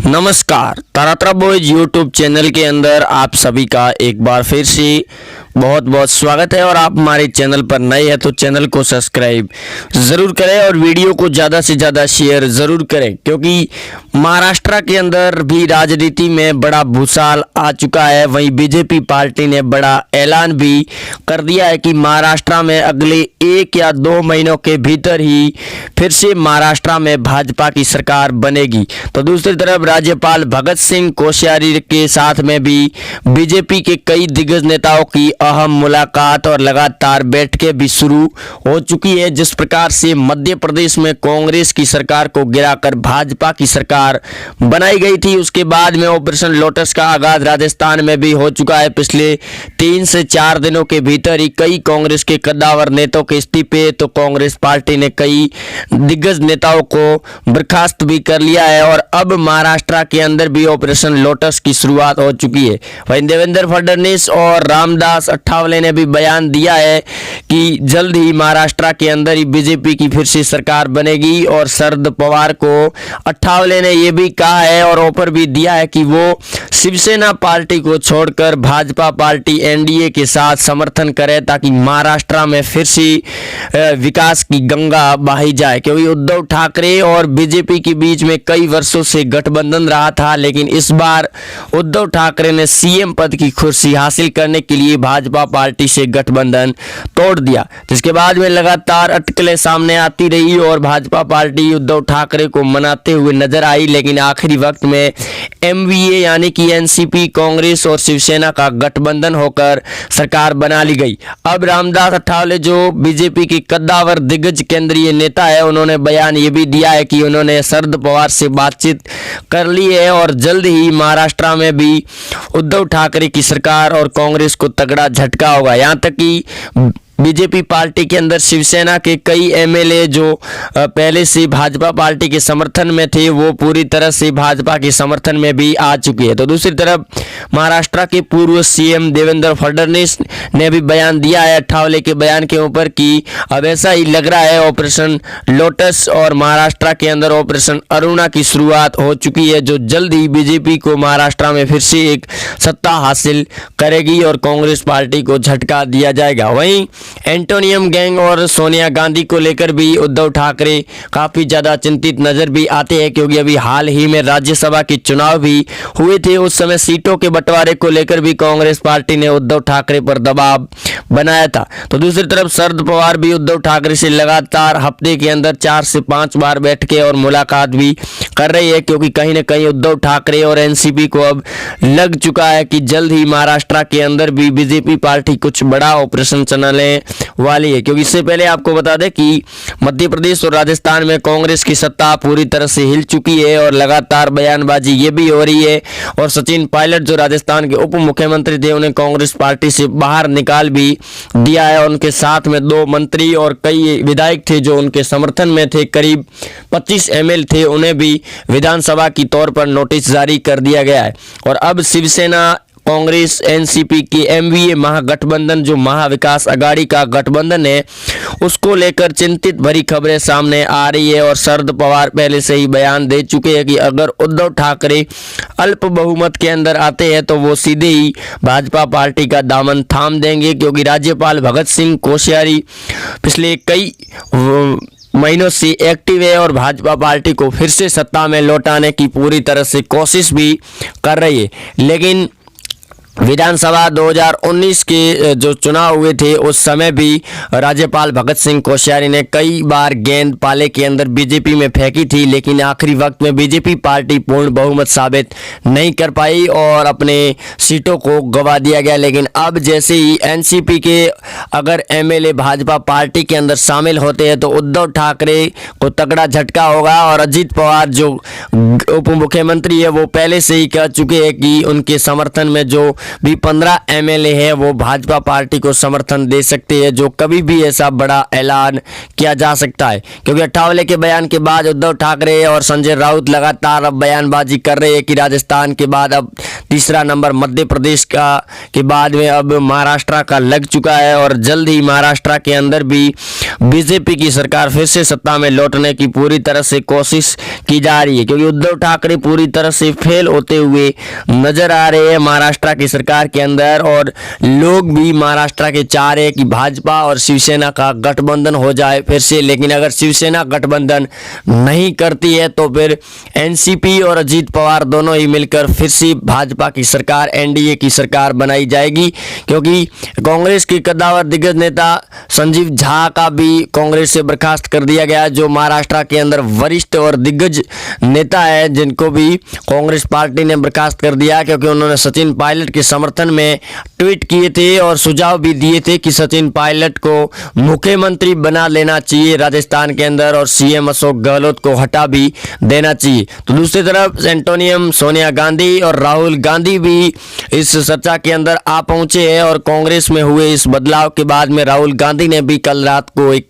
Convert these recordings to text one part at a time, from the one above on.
नमस्कार, Taratara boys YouTube channel के अंदर आप सभी का एक बार फिर से बहुत बहुत स्वागत है। और आप हमारे चैनल पर नए हैं तो चैनल को सब्सक्राइब ज़रूर करें और वीडियो को ज़्यादा से ज़्यादा शेयर ज़रूर करें, क्योंकि महाराष्ट्र के अंदर भी राजनीति में बड़ा भूसाल आ चुका है। वहीं बीजेपी पार्टी ने बड़ा ऐलान भी कर दिया है कि महाराष्ट्र में अगले 1 या 2 महीनों के भीतर ही फिर से महाराष्ट्र में भाजपा की सरकार बनेगी। तो दूसरी तरफ राज्यपाल भगत सिंह कोश्यारी के साथ में भी बीजेपी के कई दिग्गज नेताओं की अहम मुलाकात और लगातार बैठकें भी शुरू हो चुकी है। जिस प्रकार से मध्य प्रदेश में कांग्रेस की सरकार को गिराकर भाजपा की सरकार बनाई गई थी, उसके बाद में ऑपरेशन लोटस का आगाज राजस्थान में भी हो चुका है। पिछले 3 से 4 दिनों के भीतर ही कई कांग्रेस के कद्दावर नेताओं के इस्तीफे, तो कांग्रेस पार्टी ने कई दिग्गज नेताओं को बर्खास्त भी कर लिया है और अब महाराष्ट्र के अंदर भी ऑपरेशन लोटस की शुरुआत हो चुकी है। वहीं देवेंद्र फडणवीस और रामदास अठावले ने भी बयान दिया है कि जल्द ही महाराष्ट्र के अंदर ही बीजेपी की फिर से सरकार बनेगी। और शरद पवार को अठावले ने यह भी कहा है और ऑफर भी दिया है कि वो शिवसेना पार्टी को छोड़कर भाजपा पार्टी एनडीए के साथ समर्थन करे, ताकि महाराष्ट्र में फिर से विकास की गंगा बहाई जाए। क्योंकि उद्धव ठाकरे और बीजेपी के बीच में कई वर्षों से गठबंधन रहा था, लेकिन इस बार उद्धव ठाकरे ने सीएम पद की कुर्सी हासिल करने के लिए भाजपा पार्टी से गठबंधन तोड़ दिया, जिसके बाद में लगातार अटकलें सामने आती रही और भाजपा पार्टी उद्धव ठाकरे को मनाते हुए नजर आई। लेकिन आखिरी वक्त में एमवीए यानी कि एनसीपी, कांग्रेस और शिवसेना का गठबंधन होकर सरकार बना ली गई। अब रामदास अठावले जो बीजेपी के कद्दावर दिग्गज केंद्रीय नेता है, उन्होंने बयान ये भी दिया है कि उन्होंने शरद पवार से बातचीत कर ली है और जल्द ही महाराष्ट्र में भी उद्धव ठाकरे की सरकार और कांग्रेस को तगड़ा झटका होगा। यहाँ तक कि बीजेपी पार्टी के अंदर शिवसेना के कई एमएलए जो पहले से भाजपा पार्टी के समर्थन में थे, वो पूरी तरह से भाजपा के समर्थन में भी आ चुके हैं। तो दूसरी तरफ महाराष्ट्र के पूर्व सीएम देवेंद्र फडणवीस ने भी बयान दिया है अठावले के बयान के ऊपर कि अब ऐसा ही लग रहा है ऑपरेशन लोटस और महाराष्ट्र के अंदर ऑपरेशन अरुणा की शुरुआत हो चुकी है, जो जल्द ही बीजेपी को महाराष्ट्र में फिर से एक सत्ता हासिल करेगी और कांग्रेस पार्टी को झटका दिया जाएगा। वहीं एंटोनियम गैंग और सोनिया गांधी को लेकर भी उद्धव ठाकरे काफी ज्यादा चिंतित नजर भी आते हैं, क्योंकि अभी हाल ही में राज्यसभा के चुनाव भी हुए थे। उस समय सीटों के बंटवारे को लेकर भी कांग्रेस पार्टी ने उद्धव ठाकरे पर दबाव बनाया था। तो दूसरी तरफ शरद पवार भी उद्धव ठाकरे से लगातार हफ्ते के अंदर 4 से 5 बार बैठकें और मुलाकात भी कर रही है, क्योंकि कहीं ना कहीं उद्धव ठाकरे और एनसीपी को अब लग चुका है कि जल्द ही महाराष्ट्र के अंदर भी बीजेपी पार्टी कुछ बड़ा ऑपरेशन चलाने वाली है। क्योंकि इससे पहले आपको बता दें कि मध्य प्रदेश और राजस्थान में कांग्रेस की सत्ता पूरी तरह से हिल चुकी है और लगातार बयानबाजी ये भी हो रही है। और सचिन पायलट जो राजस्थान के उप मुख्यमंत्री थे, उन्हें कांग्रेस पार्टी से बाहर निकाल भी दिया है। उनके साथ में 2 मंत्री और कई विधायक थे जो उनके समर्थन में थे, करीब 25 एमएल थे, उन्हें भी विधानसभा की तौर पर नोटिस जारी कर दिया गया है। और अब शिवसेना, कांग्रेस, एनसीपी की एमवीए महागठबंधन जो महाविकास आघाड़ी का गठबंधन है, उसको लेकर चिंतित भरी खबरें सामने आ रही है। और शरद पवार पहले से ही बयान दे चुके हैं कि अगर उद्धव ठाकरे अल्प बहुमत के अंदर आते हैं तो वो सीधे ही भाजपा पार्टी का दामन थाम देंगे, क्योंकि राज्यपाल भगत सिंह कोश्यारी पिछले कई महीनों से एक्टिव है और भाजपा पार्टी को फिर से सत्ता में लौटाने की पूरी तरह से कोशिश भी कर रही है। लेकिन विधानसभा 2019 के जो चुनाव हुए थे, उस समय भी राज्यपाल भगत सिंह कोश्यारी ने कई बार गेंद पाले के अंदर बीजेपी में फेंकी थी, लेकिन आखिरी वक्त में बीजेपी पार्टी पूर्ण बहुमत साबित नहीं कर पाई और अपने सीटों को गंवा दिया गया। लेकिन अब जैसे ही एनसीपी के अगर एमएलए भाजपा पार्टी के अंदर शामिल होते हैं तो उद्धव ठाकरे को तगड़ा झटका होगा। और अजित पवार जो उप मुख्यमंत्री है, वो पहले से ही कह चुके हैं कि उनके समर्थन में जो भी 15 एमएलए है वो भाजपा पार्टी को समर्थन दे सकते हैं, जो कभी भी ऐसा बड़ा ऐलान किया जा सकता है। क्योंकि अट्ठावले के बयान के बाद उद्धव ठाकरे और संजय राउत लगातार अब बयानबाजी कर रहे हैं कि राजस्थान के बाद अब तीसरा नंबर मध्य प्रदेश का के बाद में अब महाराष्ट्र का लग चुका है और जल्द ही महाराष्ट्र के अंदर भी बीजेपी की सरकार फिर से सत्ता में लौटने की पूरी तरह से कोशिश की जा रही है। क्योंकि उद्धव ठाकरे पूरी तरह से फेल होते हुए नजर आ रहे हैं महाराष्ट्र की सरकार के अंदर, और लोग भी महाराष्ट्र के चाह रहे हैं कि भाजपा और शिवसेना का गठबंधन हो जाए फिर से। लेकिन अगर शिवसेना गठबंधन नहीं करती है तो फिर एनसीपी और अजीत पवार दोनों ही मिलकर फिर से भाजपा की सरकार, एनडीए की सरकार बनाई जाएगी। क्योंकि कांग्रेस के कद्दावर दिग्गज नेता संजीव झा का भी कांग्रेस से बर्खास्त कर दिया गया, जो महाराष्ट्र के अंदर वरिष्ठ और दिग्गज नेता है, जिनको भी कांग्रेस पार्टी ने बर्खास्त कर दिया। क्योंकि उन्होंने सचिन पायलट के समर्थन में ट्वीट किए थे और सुझाव भी दिए थे कि सचिन पायलट को मुख्यमंत्री बना लेना चाहिए राजस्थान के अंदर और सीएम अशोक गहलोत को हटा भी देना चाहिए। तो दूसरी तरफ एंटोनियम सोनिया गांधी और राहुल गांधी भी इस चर्चा के अंदर आ पहुंचे हैं और कांग्रेस में हुए इस बदलाव के बाद में राहुल गांधी ने भी कल रात को एक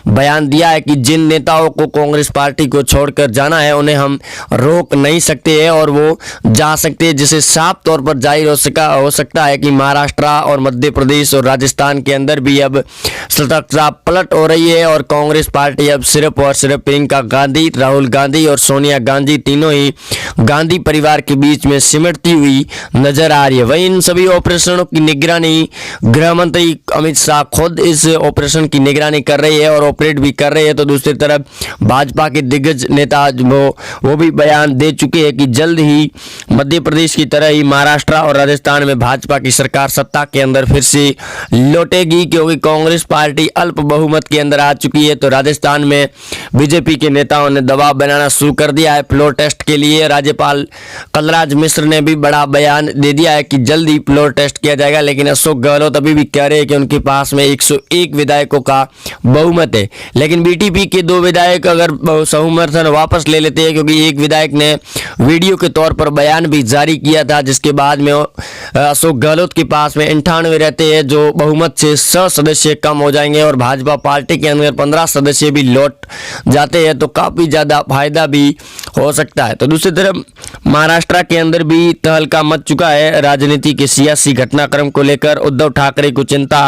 बयान दिया है कि जिन नेताओं को कांग्रेस पार्टी को छोड़कर जाना है उन्हें हम रोक नहीं सकते हैं और वो जा सकते हैं, जिसे साफ तौर पर जाहिर हो सकता है कि महाराष्ट्र और मध्य प्रदेश और राजस्थान के अंदर भी अब सत्ता पलट हो रही है और कांग्रेस पार्टी अब सिर्फ और सिर्फ प्रियंका गांधी, राहुल गांधी और सोनिया गांधी तीनों ही गांधी परिवार के बीच में सिमटती हुई नजर आ रही है। वहीं इन सभी ऑपरेशनों की निगरानी गृह मंत्री अमित शाह खुद इस ऑपरेशन की निगरानी कर रहे हैं और ऑपरेट भी कर रहे हैं। तो दूसरी तरफ भाजपा के दिग्गज नेता वो भी बयान दे चुके हैं कि जल्द ही मध्य प्रदेश की तरह ही महाराष्ट्र और राजस्थान में भाजपा की सरकार सत्ता के अंदर फिर से लौटेगी। क्योंकि कांग्रेस पार्टी अल्प बहुमत के अंदर आ चुकी है, तो राजस्थान में बीजेपी के नेताओं ने दबाव बनाना शुरू कर दिया है फ्लोर टेस्ट के लिए। राज्यपाल कलराज मिश्र ने भी बड़ा बयान दे दिया है कि जल्द ही फ्लोर टेस्ट किया जाएगा। लेकिन अशोक गहलोत अभी भी कह रहे हैं कि उनके पास में 101 विधायकों का बहुमत है। लेकिन बीटीपी के 2 विधायक अगर समर्थन वापस ले लेते हैं, क्योंकि एक विधायक ने वीडियो के तौर पर बयान भी जारी किया था जिसके बाद में अशोक गहलोत के पास में 98 रहते हैं, जो बहुमत से 100 सदस्य कम हो जाएंगे और भाजपा पार्टी के अंदर 15 सदस्य भी लौट जाते हैं तो काफ़ी ज़्यादा फायदा भी हो सकता है। तो दूसरी तरफ महाराष्ट्र के अंदर भी तहलका मच चुका है राजनीति के सियासी घटनाक्रम को लेकर। उद्धव ठाकरे को चिंता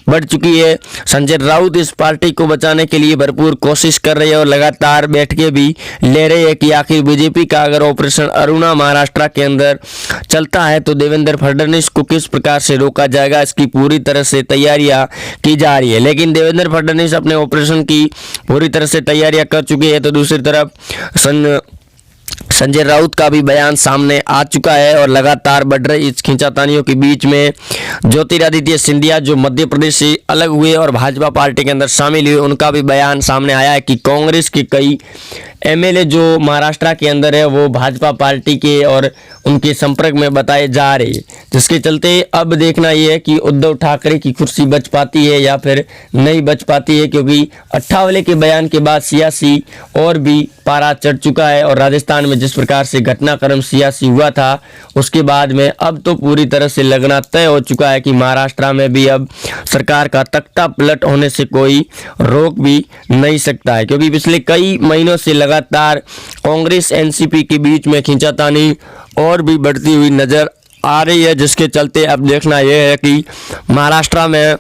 बढ़ चुकी है। संजय राउत इस पार्टी को बचाने के लिए भरपूर कोशिश कर रहे हैं और लगातार बैठकें भी ले रहे हैं कि आखिर बीजेपी का अगर ऑपरेशन अरुणा महाराष्ट्र के अंदर चलता है तो देवेंद्र फडणवीस को किस प्रकार से रोका जाएगा, इसकी पूरी तरह से तैयारियां की जा रही है। लेकिन देवेंद्र फडणवीस अपने ऑपरेशन की पूरी तरह से तैयारियां कर चुके हैं। तो दूसरी तरफ संजय राउत का भी बयान सामने आ चुका है और लगातार बढ़ रही इस खींचातानियों के बीच में ज्योतिरादित्य सिंधिया जो मध्य प्रदेश से अलग हुए और भाजपा पार्टी के अंदर शामिल हुए, उनका भी बयान सामने आया है कि कांग्रेस के कई एमएलए जो महाराष्ट्र के अंदर है वो भाजपा पार्टी के और उनके संपर्क में बताए जा रहे हैं, जिसके चलते अब देखना ये है कि उद्धव ठाकरे की कुर्सी बच पाती है या फिर नहीं बच पाती है। क्योंकि अट्ठावले के बयान के बाद सियासी और भी पारा चढ़ चुका है और राजस्थान में जिस प्रकार से घटनाक्रम सियासी हुआ था उसके बाद में अब तो पूरी तरह से लगना तय हो चुका है कि महाराष्ट्र में भी अब सरकार का तख्ता पलट होने से कोई रोक भी नहीं सकता है। क्योंकि पिछले कई महीनों से लगातार कांग्रेस एनसीपी के बीच में खींचातानी और भी बढ़ती हुई नजर आ रही है, जिसके चलते अब देखना यह है कि महाराष्ट्र में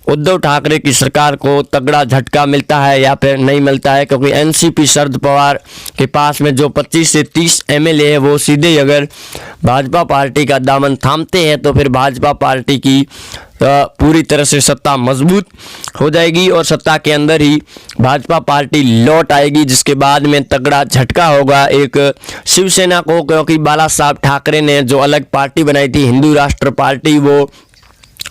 उद्धव ठाकरे की सरकार को तगड़ा झटका मिलता है या फिर नहीं मिलता है। क्योंकि एनसीपी शरद पवार के पास में जो 25 से 30 एमएलए है वो सीधे अगर भाजपा पार्टी का दामन थामते हैं तो फिर भाजपा पार्टी की पूरी तरह से सत्ता मजबूत हो जाएगी और सत्ता के अंदर ही भाजपा पार्टी लौट आएगी, जिसके बाद में तगड़ा झटका होगा एक शिवसेना को। क्योंकि बाला साहब ठाकरे ने जो अलग पार्टी बनाई थी हिंदू राष्ट्र पार्टी, वो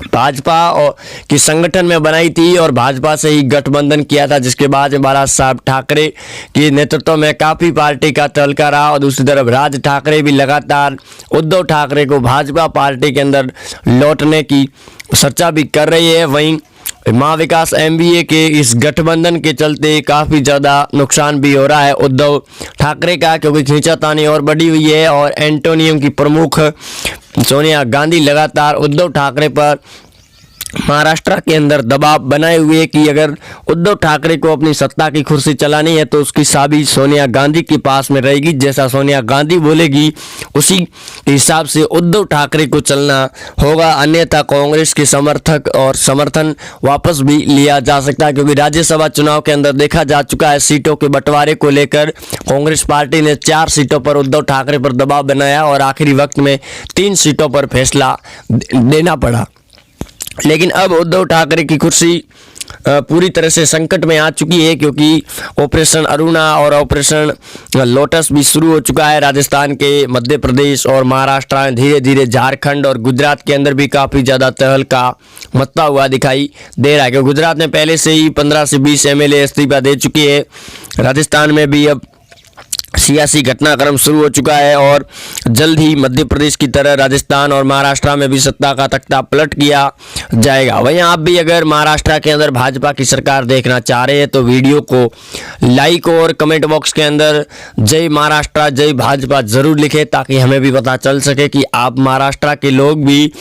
भाजपा और की संगठन में बनाई थी और भाजपा से ही गठबंधन किया था, जिसके बाद में बाला साहब ठाकरे के नेतृत्व में काफ़ी पार्टी का तहलका रहा। और दूसरी तरफ राज ठाकरे भी लगातार उद्धव ठाकरे को भाजपा पार्टी के अंदर लौटने की चर्चा भी कर रही है। वहीं महाविकास एमवीए के इस गठबंधन के चलते काफ़ी ज़्यादा नुकसान भी हो रहा है उद्धव ठाकरे का, क्योंकि खींचातानी और बढ़ी हुई है और एंटोनियम की प्रमुख सोनिया गांधी लगातार उद्धव ठाकरे पर महाराष्ट्र के अंदर दबाव बनाए हुए कि अगर उद्धव ठाकरे को अपनी सत्ता की कुर्सी चलानी है तो उसकी चाबी सोनिया गांधी के पास में रहेगी। जैसा सोनिया गांधी बोलेगी उसी हिसाब से उद्धव ठाकरे को चलना होगा, अन्यथा कांग्रेस के समर्थक और समर्थन वापस भी लिया जा सकता है। क्योंकि राज्यसभा चुनाव के अंदर देखा जा चुका है सीटों के बंटवारे को लेकर कांग्रेस पार्टी ने 4 सीटों पर उद्धव ठाकरे पर दबाव बनाया और आखिरी वक्त में 3 सीटों पर फैसला देना पड़ा। लेकिन अब उद्धव ठाकरे की कुर्सी पूरी तरह से संकट में आ चुकी है, क्योंकि ऑपरेशन अरुणा और ऑपरेशन लोटस भी शुरू हो चुका है। राजस्थान के, मध्य प्रदेश और महाराष्ट्र में, धीरे धीरे झारखंड और गुजरात के अंदर भी काफ़ी ज़्यादा तहलका मचता हुआ दिखाई दे रहा है। क्योंकि गुजरात में पहले से ही 15 से 20 एमएलए इस्तीफा दे चुके हैं। राजस्थान में भी अब सियासी घटनाक्रम शुरू हो चुका है और जल्द ही मध्य प्रदेश की तरह राजस्थान और महाराष्ट्र में भी सत्ता का तख्ता पलट किया जाएगा। वहीं आप भी अगर महाराष्ट्र के अंदर भाजपा की सरकार देखना चाह रहे हैं तो वीडियो को लाइक और कमेंट बॉक्स के अंदर जय महाराष्ट्र, जय भाजपा जरूर लिखें, ताकि हमें भी पता चल सके कि आप महाराष्ट्र के लोग भी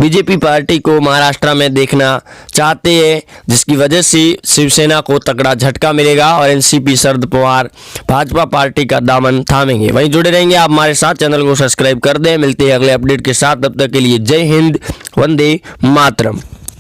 बीजेपी पार्टी को महाराष्ट्र में देखना चाहते हैं, जिसकी वजह से शिवसेना को तगड़ा झटका मिलेगा और एनसीपी शरद पवार भाजपा पार्टी का दामन थामेंगे। वहीं जुड़े रहेंगे आप हमारे साथ, चैनल को सब्सक्राइब कर दें। मिलते हैं अगले अपडेट के साथ, तब तक के लिए जय हिंद, वंदे मातरम।